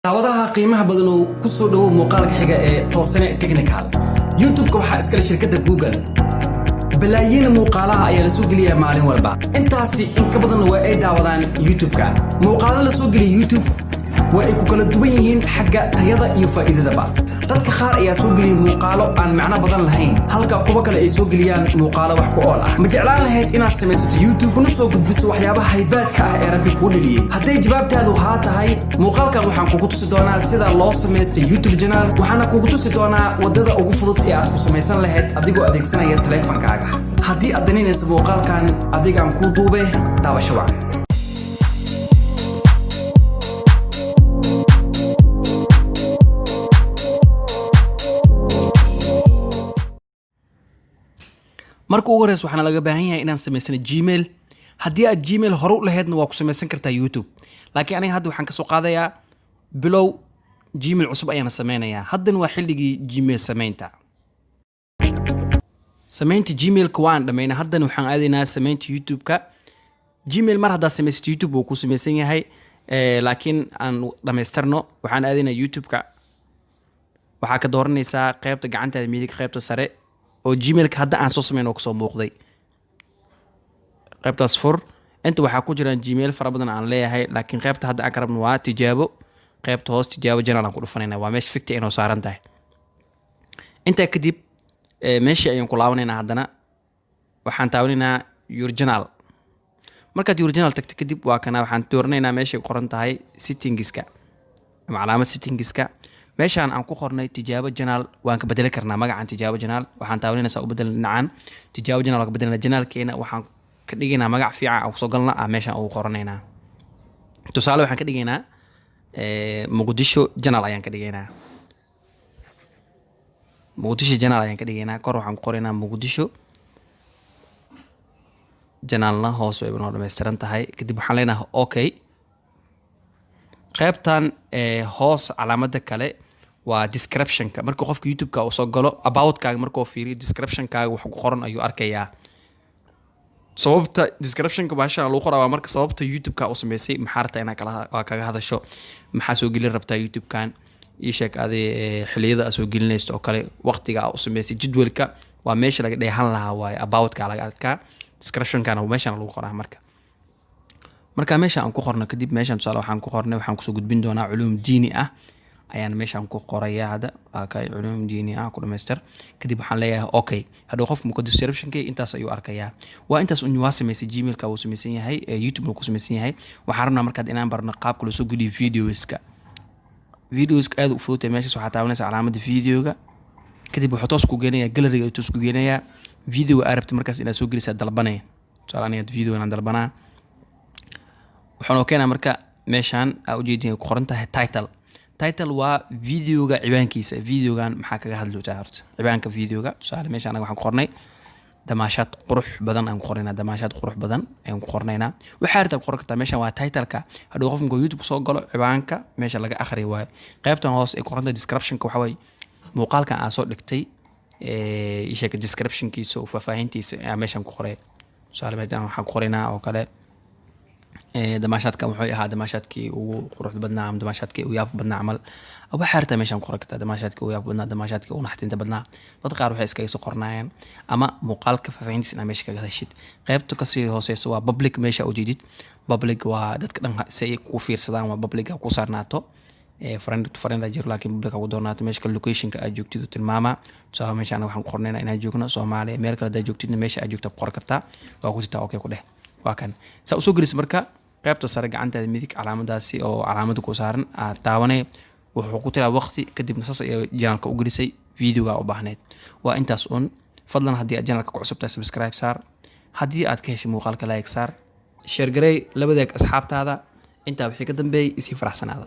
daawadaha qiimaha badan oo ku soo dhawo muuqaalka xiga ee toosane technical youtube-ka waxa iskala shirkadda Google balaayiin muuqaalaha ayaa la soo geliyaa maalin walba intaasi in ka badan waa ay daawadaan youtube-ka muuqaalaha la soo geliyo youtube waa ay ku kala duwan yihiin xagga tayada iyo faa'iidadaba dadka qaar ayaa soo geliya muuqaalo aan macno badan lahayn halka kuwa kale ay soo geliyaan muuqaalo wax ku ool ah ma jeclaan lahayd inaad samaysato youtube kuna soo gudbiso waxyaabaha haybaadka ah ee rabbi kuu dhaliyay hadday jawaabtaadu haa tahay muuqaalkan waxaan kugu tusi doonaa sida loo samaysto youtube channel waxaana kugu tusi doonaa wadada ugu fudud ee aad ku samaysan lahayd adigoo adeegsanaya taleefankaaga haddii aad daninayso muuqaalkan adigaan kuu duube daawasho wacan marka ugu horeys waxaan laga baahan yahay inaan samaysano Gmail haddii aad Gmail hore u lahaydna waa ku samaysan kartaa YouTube laakiin aniga hadda waxaan ka soo qaadayaa bilow Gmail cusub ayaan sameynayaa haddana waa xilligii Gmail samaynta Gmail-ka waan dhameynaa haddana waxaan aadaynaa samaynta YouTube-ka Gmail mar hadda samaysto YouTube wuu ku samaysan yahay laakiin aan dhameystirno waxaan aadaynaa YouTube-ka waxaa ka dooranaysaa qaybta gacantaada midig qaybta sare oo Gmail-ka hadda aan soo sameeyno kasoo muuqday qaybtaas fur inta waxaa ku jiraan Gmail fara badan aan leeyahay laakiin qaybta hadda aan ka rabno waa tijaabo qaybta hoos tijaabo channel aan ku dhufanayna waa meesha ficta inoo saaran tahay inta kadib meesha ayaan ku laabanaynaa haddana waxaan taawanaynaa your channel markaad your channel tagto kadib waa kana waxaan dooranaynaa meesha ay qoran tahay settingska ama calaamad settingska meeshaan aan ku qornay tijaabo channel waan ka bedeli karnaa magacan tijaabo channel waxaan taabanaysaa u bedel dhinacaan tijaabo channel ka bedelna channelkeena waxaan ka dhigaynaa magac fiican oo soo galna meeshaan ugu qoranaynaa tusaale waxaan ka dhigaynaa Muqdisho channel ayaan ka dhigaynaa Muqdisho channel ayaan ka dhigaynaa kor waxaan ku qoraynaa Muqdisho channelna hoos way inoo dhameystiran tahay kadib waxaan leenahay okay qaybtan hoos calaamada kale waa description-ka marka qofka YouTube-ka uu soo galo about-kaaga markuu fiiriyo description-kaaga wax ku qoran ayuu arkayaa sababta description-ka baasha lagu qoraa marka sababta YouTube-ka uu sameeyay maxaa rabtaa inaad kaga hadasho maxaa soo gelin rabtaa YouTube-kan ii sheeg adee xilliyada aad soo gelinayso oo kale waqtiga aad u sameeyay jadwalka waa meesha laga dheehan lahaa waay about-ka laga arkaa description-kana meesha lagu qoraa marka meesha aan ku qorno kadib meeshan tusaale waxaan ku qornay waxaan ku soo gudbin doonaa culuum diini ah ayaan meeshan ku qorayaa hada akay culuum diini ah ku dhameystir kadib waxaan leeyahay okay hadhow qof mu ka description-kay intaas ayuu arkayaa waa intaas uu waa sameeyay Gmail-ka uu sameeysan yahay YouTube-ka ku sameeysan yahay waxaan rabnaa markaad inaan barno qaabka loo soo gudbiyo videoska aad u fudud meeshaas waxaa taabanaysaa calaamadda videoga kadib wuxuu toos ku geenayaa gallery-ga toos ku geenayaa video arabta markaas inaad soo gelisaa dalbanay tusaale aniga video inaan dalbanaa waxaan keenaa marka meeshaan u jeedin ku qoran tahay title waa videoga ciwaankiisa videogan maxaa kaga hadlootaa horta ciwaanka videoga tusaale meeshaan waxaan ku qornay damaashaad qurux badan aan ku qornaynaa damaashaad qurux badan aan ku qornaynaa waxa arta ku qoran kartaa meeshaan waa title-ka hadhow qofka YouTube soo galo ciwaanka meesha laga akhriyo waa qaybtan hoos ee qoranta description-ka waxa way muuqaalkan aan soo dhigtay sheeka description-kiisa oo faahfaahintiisa meeshaan ku qoray tusaale meeshaan waxaan ku qoraynaa oo kale damaashaadka wuxuu ahaa damaashaadkii ugu quruxda badnaa ama damaashaadkii ugu yaab badnaa camal waxa arta meeshan ku qorata damaashaadkii ugu yaab badnaa damaashaadkii ugu naxtinta badnaa dad qaar waxay iskaga soo qornaayeen ama muuqaalka faafahintiisa meesha kaga hadashid qaybta ka sii hooseysa waa public meesha u jeedid public waa dadka dhan si ay ku fiirsadaan waa public ku saarnaato friend ajir laakiin public ugu doonaato meesha location-ka aad joogtid tilmaama tusaale meeshaan waxaan ku qornaynaa inaan joogno Soomaaliya meel kale aad joogtidna meesha aad joogto ku qor kartaa waa ku jirtaa okay ku dheh waa kan sa u soo gelis marka qaybta sare gacantaada midig calaamadaasi oo calaamada ku saaran aad taabanay wuxuu ku tiraa waqti kadibna saas ay channel-ka u gelisay video-ga u baahneed waa intaas fadlan haddii aad channel-ka ku cusubtahay subscribe saar haddii aad ka heshay muuqaalka like saar share garay labadaag asxaabtaada intaa wixii ka dambeeyay isii faraxsanaada